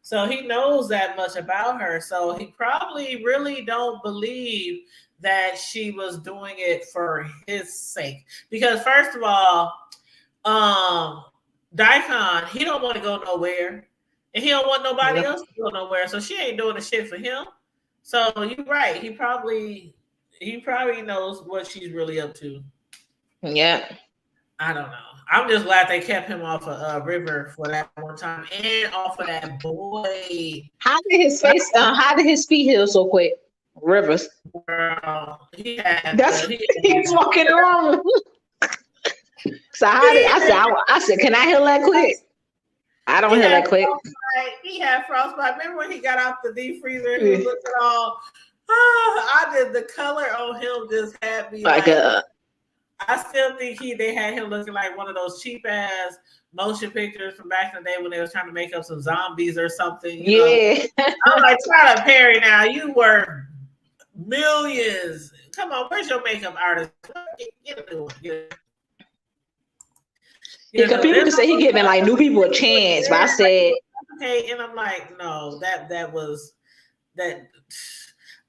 Speaker 2: So he knows that much about her. So he probably really don't believe that she was doing it for his sake. Because first of all, Daikon, he don't want to go nowhere. And he don't want nobody else to go nowhere. So she ain't doing the shit for him. So you're right. He probably knows what she's really up to.
Speaker 3: Yeah.
Speaker 2: I don't know. I'm just glad they kept him off of River for that one time and off of that boy.
Speaker 3: How did his face? How did his feet heal so quick? Rivers.
Speaker 2: Girl, he's
Speaker 3: walking around. So I said, can I heal that quick? I don't heal that quick.
Speaker 2: He had frostbite. Remember when he got out the deep freezer? He was looking all. I did. The color on him just had me like. I still think they had him looking like one of those cheap ass motion pictures from back in the day when they was trying to make up some zombies or something. You know? I'm like, Tyler Perry. Now you were millions. Come on, where's your makeup artist? Get a new one.
Speaker 3: Because people say he giving like new people a chance, but I said,
Speaker 2: okay, and I'm like, no, that was that.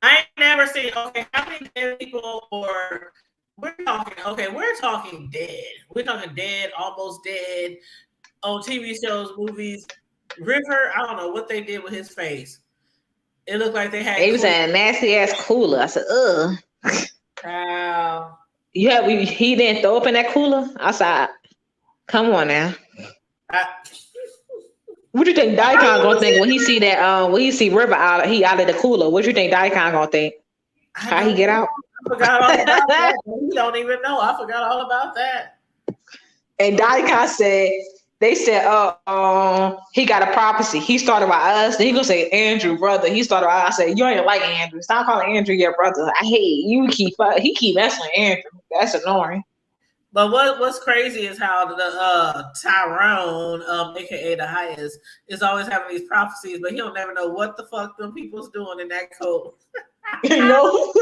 Speaker 2: I ain't never seen. Okay, how many dead people or we're talking dead. We're talking dead, almost dead on TV shows, movies. River, I don't know what they did with his face. It looked like they had.
Speaker 3: He was a nasty ass cooler. I said, ugh.
Speaker 2: Wow.
Speaker 3: Yeah, he didn't throw up in that cooler. I said, come on now. What do you think Daikon gonna think when he see that? When he see River out of the cooler? What do you think Daikon gonna think? How he get out?
Speaker 2: I forgot all about that. He don't even know. I forgot all about that.
Speaker 3: And Daikon said, they said, he got a prophecy. He started by us. Then he gonna say, Andrew, brother. He started by us. I said, you ain't like Andrew. Stop calling Andrew your brother. I hate you. He keep messing with Andrew. That's annoying.
Speaker 2: But what's crazy is how the Tyrone, aka the highest, is always having these prophecies, but he don't never know what the fuck them people's doing in that code.
Speaker 3: You know?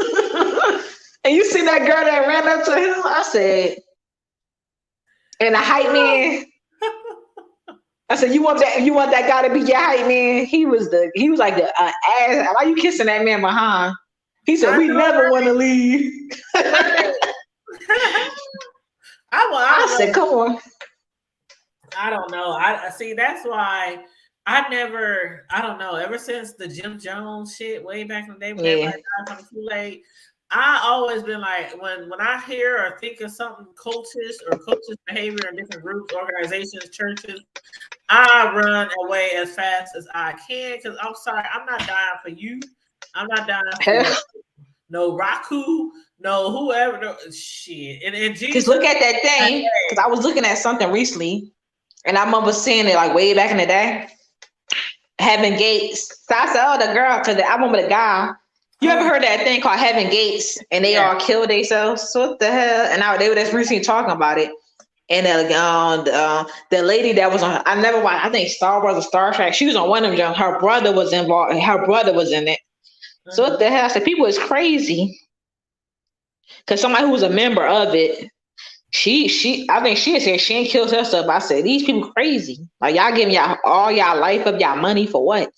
Speaker 3: And you see that girl that ran up to him? I said, and the hype man. I said, you want that guy to be your hype man? He was like the ass. Why you kissing that man behind? He said, we never want to leave. I said, come on.
Speaker 2: I don't know. I see. That's why I don't know. Ever since the Jim Jones shit way back in the day when everybody died from the Kool-Aid, I always been like, when I hear or think of something cultish or cultish behavior in different groups, organizations, churches, I run away as fast as I can because I'm sorry, I'm not dying for you. I'm not dying for no Raku, no whoever. No, shit. And Jesus.
Speaker 3: Look at that thing. Because I was looking at something recently, and I remember seeing it like way back in the day. Heaven Gates. So I said, oh, the girl, because I remember the guy. You ever heard that thing called Heaven Gates? And they all killed themselves. So what the hell? And they were just recently talking about it. And the lady that was on, I never watched. I think Star Wars or Star Trek. She was on one of them. Her brother was involved. Her brother was in it. So what the hell? I said, people is crazy. Because somebody who was a member of it, I think she said she ain't killed herself. I said, these people crazy. Like, y'all giving y'all all y'all life of y'all money for what?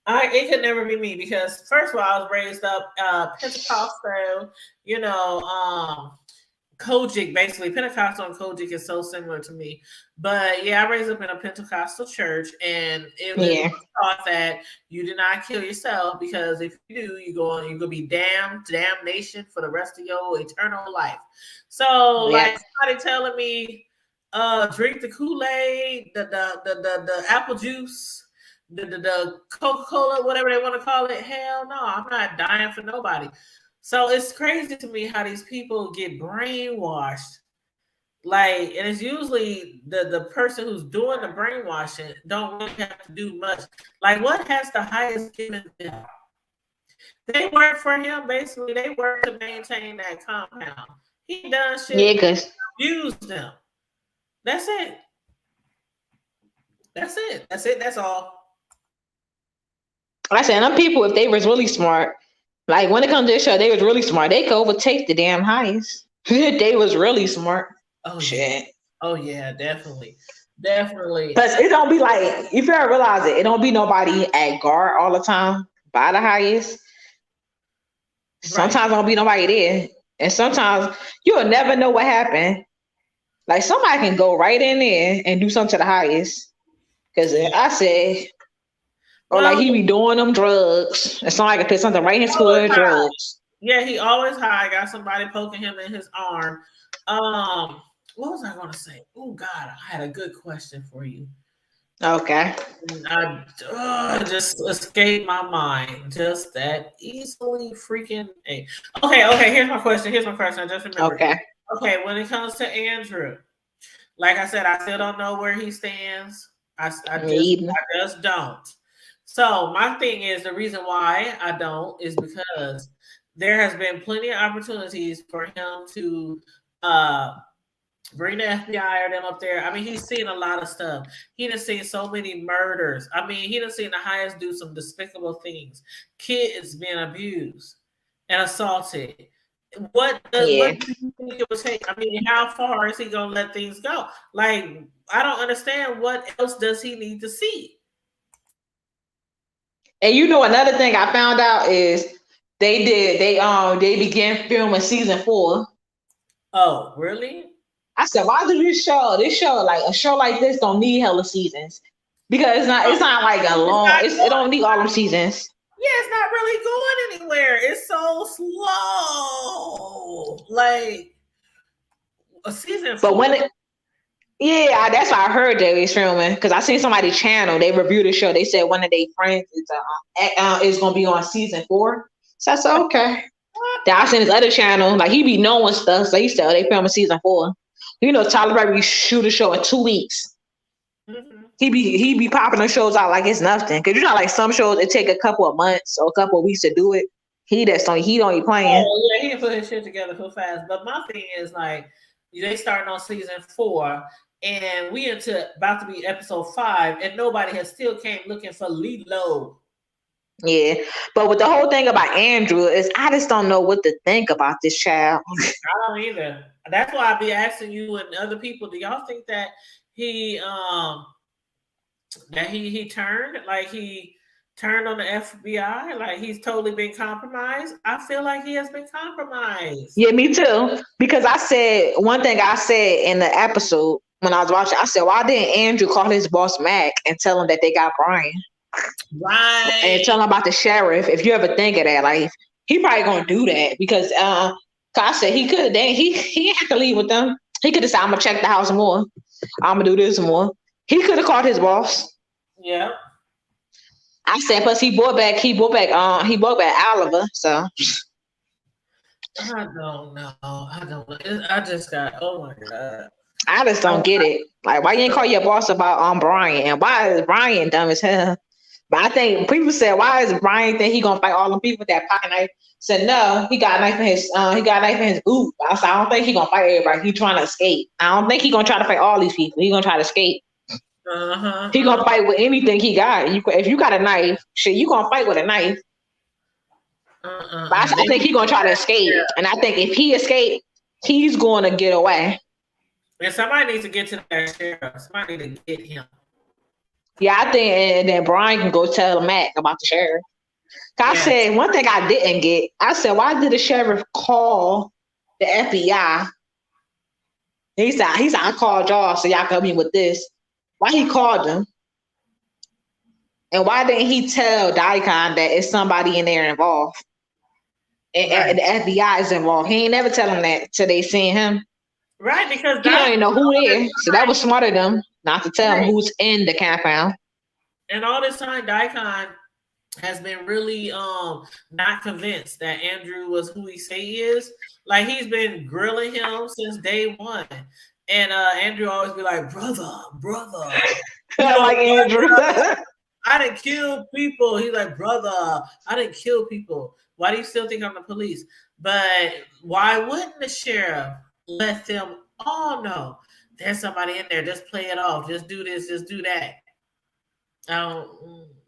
Speaker 2: It could never be me because first of all, I was raised up Pentecostal, Kojic, basically. Pentecostal and Kojic is so similar to me. But yeah, I raised up in a Pentecostal church, and it was taught that you do not kill yourself, because if you do, you're gonna be damnation for the rest of your eternal life. So like somebody telling me drink the Kool-Aid, the apple juice, the Coca-Cola, whatever they want to call it. Hell no, I'm not dying for nobody. So it's crazy to me how these people get brainwashed. Like, and it's usually the person who's doing the brainwashing don't really have to do much. Like, what has the highest given them? They work for him, basically. They work to maintain that compound. He done shit.
Speaker 3: Yeah, because
Speaker 2: abused them. That's it. That's all.
Speaker 3: Like I said, them people, if they was really smart, like when it comes to this show, they was really smart. They could overtake the damn highest. They was really smart.
Speaker 2: Oh
Speaker 3: shit.
Speaker 2: Yeah. Oh yeah, definitely.
Speaker 3: Because it don't be like, if you ever realize it don't be nobody at guard all the time by the highest. Sometimes don't be nobody there. And sometimes you'll never know what happened. Like somebody can go right in there and do something to the highest. Because I said, or like he be doing them drugs. And somebody can put something right in his school of drugs.
Speaker 2: Yeah, he always high. Got somebody poking him in his arm. What was I going to say? Oh God, I had a good question for you.
Speaker 3: Okay.
Speaker 2: I just escaped my mind just that easily. Freaking A. Okay. Here's my question. I just remembered. Okay. When it comes to Andrew, like I said, I still don't know where he stands. I just don't. So my thing is, the reason why I don't is because there has been plenty of opportunities for him to bring the FBI or them up there. I mean, he's seen a lot of stuff. He done seen so many murders. I mean, he done seen the highest do some despicable things. Kids being abused and assaulted. What do you think it would take? I mean, how far is he gonna let things go? Like, I don't understand. What else does he need to see?
Speaker 3: And you know, another thing I found out is they began filming season 4.
Speaker 2: Oh, really?
Speaker 3: I said, why do this show, like a show like this don't need hella seasons? Because it's not like a long, it don't need all them seasons.
Speaker 2: Yeah, it's not really going anywhere. It's so slow. Like a season 4.
Speaker 3: But when that's why I heard they was filming, because I seen somebody's channel, they reviewed the show. They said one of their friends is gonna be on season 4. So I said, okay. Then I seen his other channel, like he be knowing stuff. So he said, they filming season 4. You know, Tyler Perry shoot a show in 2 weeks. Mm-hmm. He be popping the shows out like it's nothing. Cause you know, like some shows it take a couple of months or a couple of weeks to do it. He don't be playing.
Speaker 2: Oh yeah, he can put his shit together so fast. But my thing is, like, they starting on season 4, and we about to be episode 5, and nobody has still came looking for Lilo.
Speaker 3: Yeah, but with the whole thing about Andrew is, I just don't know what to think about this child.
Speaker 2: I don't either. That's why I be asking you and other people. Do y'all think that he turned, like he turned on the FBI, like he's totally been compromised? I feel like he has been compromised.
Speaker 3: Yeah, me too. Because one thing I said in the episode when I was watching, I said, why didn't Andrew call his boss Mac and tell him that they got Brian?
Speaker 2: Right.
Speaker 3: And tell him about the sheriff. If you ever think of that, like he probably gonna do that because I said he could. Then he didn't have to leave with them. He could have said, I'm gonna check the house more. I'm gonna do this more. He could have called his boss.
Speaker 2: Yeah.
Speaker 3: I said, plus he bought back Oliver. So
Speaker 2: I don't know. I just got, oh my God.
Speaker 3: I just don't get it. Like, why you didn't call your boss about Brian? And why is Brian dumb as hell? But I think people said, why is Brian think he gonna fight all them people with that pocket knife? Said no, he got a knife in his boot. I said, I don't think he gonna fight everybody. He trying to escape. I don't think he gonna try to fight all these people. He gonna try to escape. He gonna fight with anything he got. If you got a knife, shit, you gonna fight with a knife. But I think he gonna try to escape. And I think if he escape, he's gonna get away.
Speaker 2: And somebody needs to get to that sheriff. Somebody need to get him.
Speaker 3: Yeah, I think, and then Brian can go tell Mac about the sheriff. I said one thing I didn't get. I said, why did the sheriff call the FBI? He said, I called y'all so y'all can help me with this. Why he called them? And why didn't he tell Daikon that it's somebody in there involved? And the FBI is involved. He ain't never tell him that till they seen him.
Speaker 2: Right, because
Speaker 3: he don't even know who it is. So that was smart of them not to tell him who's in the compound.
Speaker 2: And all this time, Daikon has been really not convinced that Andrew was who he say he is. Like, he's been grilling him since day one. And Andrew always be like, brother.
Speaker 3: Like Andrew.
Speaker 2: I didn't kill people. He's like, brother, I didn't kill people. Why do you still think I'm the police? But why wouldn't the sheriff let them all know there's somebody in there? Just play it off. Just do this. Just do that.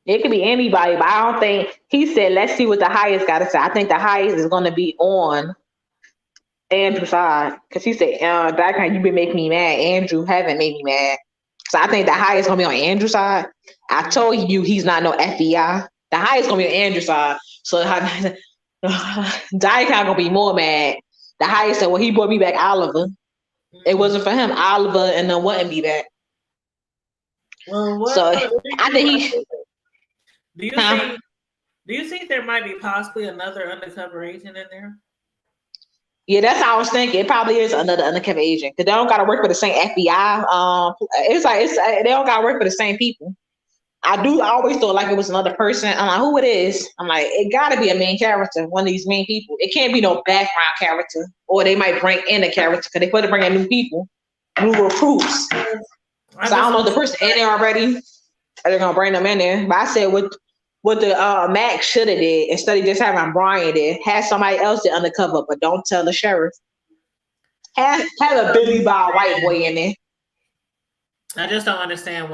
Speaker 3: It could be anybody, but I don't think he said, let's see what the highest got to say. I think the highest is going to be on Andrew's side. Because he said, Daikon, you've been making me mad. Andrew haven't made me mad. So I think the highest going to be on Andrew's side. I told you he's not no FBI. The highest going to be on Andrew's side. So Daikon going to be more mad. The highest said, well, he brought me back Oliver. It wasn't for him. Oliver and then wouldn't be back.
Speaker 2: Well,
Speaker 3: so I think he...
Speaker 2: Do you think there might be possibly another undercover agent in there?
Speaker 3: Yeah, that's how I was thinking. It probably is another undercover agent because they don't got to work for the same FBI. They don't got to work for the same people. I always thought like it was another person. I'm like, who it is? I'm like, it got to be a main character, one of these main people. It can't be no background character, or they might bring in a character because they put to bring in new people, new recruits. So I don't know if the person in there already. They're gonna bring them in there. But I said what the Max should have did instead of just having Brian there, have somebody else there undercover, but don't tell the sheriff. Have a Billy Bob white boy in there.
Speaker 2: I just don't understand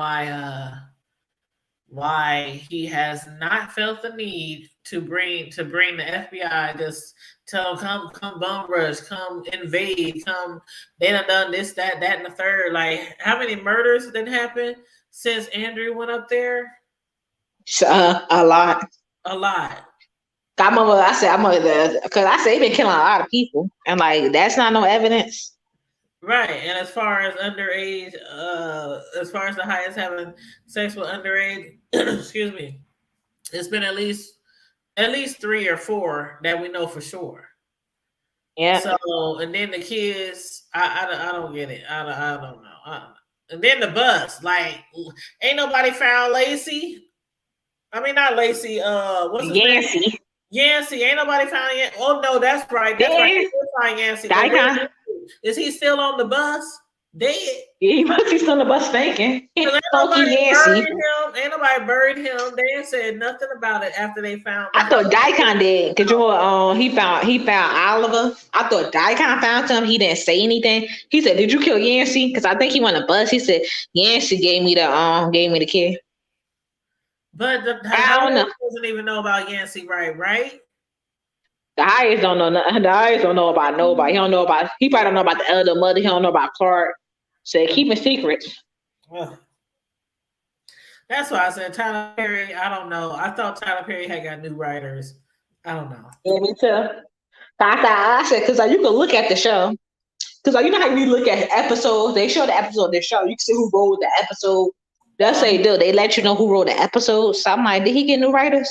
Speaker 2: why he has not felt the need to bring the FBI. Just tell them, come bum rush, come invade, come. They done this, that, and the third. Like, how many murders didn't happen since Andrew went up there?
Speaker 3: A lot. I said they've been killing a lot of people, and like that's not no evidence.
Speaker 2: Right, and as far as underage, as far as the highest having sex with underage, excuse me, it's been at least 3 or 4 that we know for sure.
Speaker 3: Yeah.
Speaker 2: So, and then the kids, I don't get it. I don't know. And then the bus, like, ain't nobody found Lacey. I mean, not Lacey. What's his
Speaker 3: Yancey.
Speaker 2: name? Yancey. Ain't nobody found Yancey. Oh no, that's right. That's right. They find Yancey. Is he still on the bus? Dead.
Speaker 3: Yeah, he must be still on the bus thinking.
Speaker 2: Ain't nobody buried him. They ain't said nothing about it after they found.
Speaker 3: I thought Daikon did because he found Oliver. I thought Daikon found him. He didn't say anything. He said, "Did you kill Yancey?" Because I think he went on the bus. He said Yancey gave me the kid.
Speaker 2: But I don't know. Doesn't even know about Yancey, right?
Speaker 3: The highest don't know nothing. The highest don't know about nobody. He probably don't know about the elder mother. He don't know about Clark. So they keeping secrets.
Speaker 2: That's why I said Tyler Perry. I don't know. I thought Tyler Perry had got new writers. I don't know.
Speaker 3: Yeah, me too. I said because you can look at the show. Because you know how we look at episodes. They show the episode of the show. You can see who wrote the episode. That's what they do. They let you know who wrote the episode. So I'm like, did he get new writers?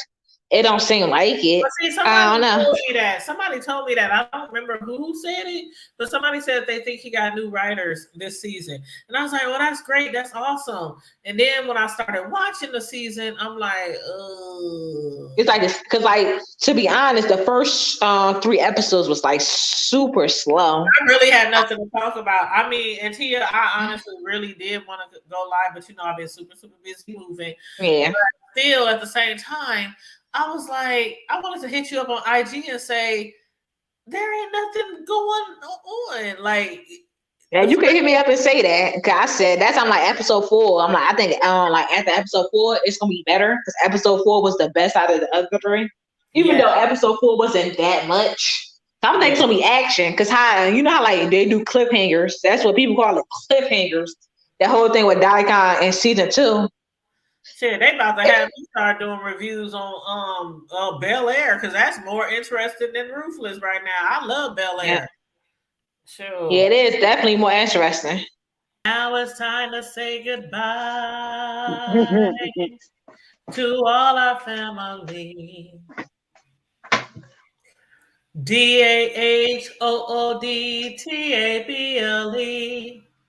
Speaker 3: It don't seem like it.
Speaker 2: But see,
Speaker 3: I don't know.
Speaker 2: Somebody told me that. I don't remember who said it, but somebody said they think he got new writers this season. And I was like, well, that's great. That's awesome. And then when I started watching the season, I'm like, ugh.
Speaker 3: It's like, because like, to be honest, the first 3 episodes was like super slow.
Speaker 2: I really had nothing to talk about. I mean, and Tia, I honestly really did want to go live, but I've been super, super busy moving.
Speaker 3: Yeah.
Speaker 2: But still, at the same time, I was like, I wanted to hit you up on IG and say, there ain't nothing going on. Like,
Speaker 3: yeah, you can hit me up and say that. Cause I said that's on like episode 4. I'm like, I think like after episode 4, it's gonna be better because episode 4 was the best out of the other 3. Even though episode 4 wasn't that much. I'm thinking it's gonna be action. Cause how like they do cliffhangers. That's what people call it, cliffhangers. That whole thing with Daikon in season 2.
Speaker 2: Shit, they about to have me start doing reviews on Bel Air because that's more interesting than Ruthless right now. I love Bel Air.
Speaker 3: Yeah.
Speaker 2: Sure.
Speaker 3: Yeah, it is definitely more interesting.
Speaker 2: Now it's time to say goodbye to all our family. DAHOODTABLE.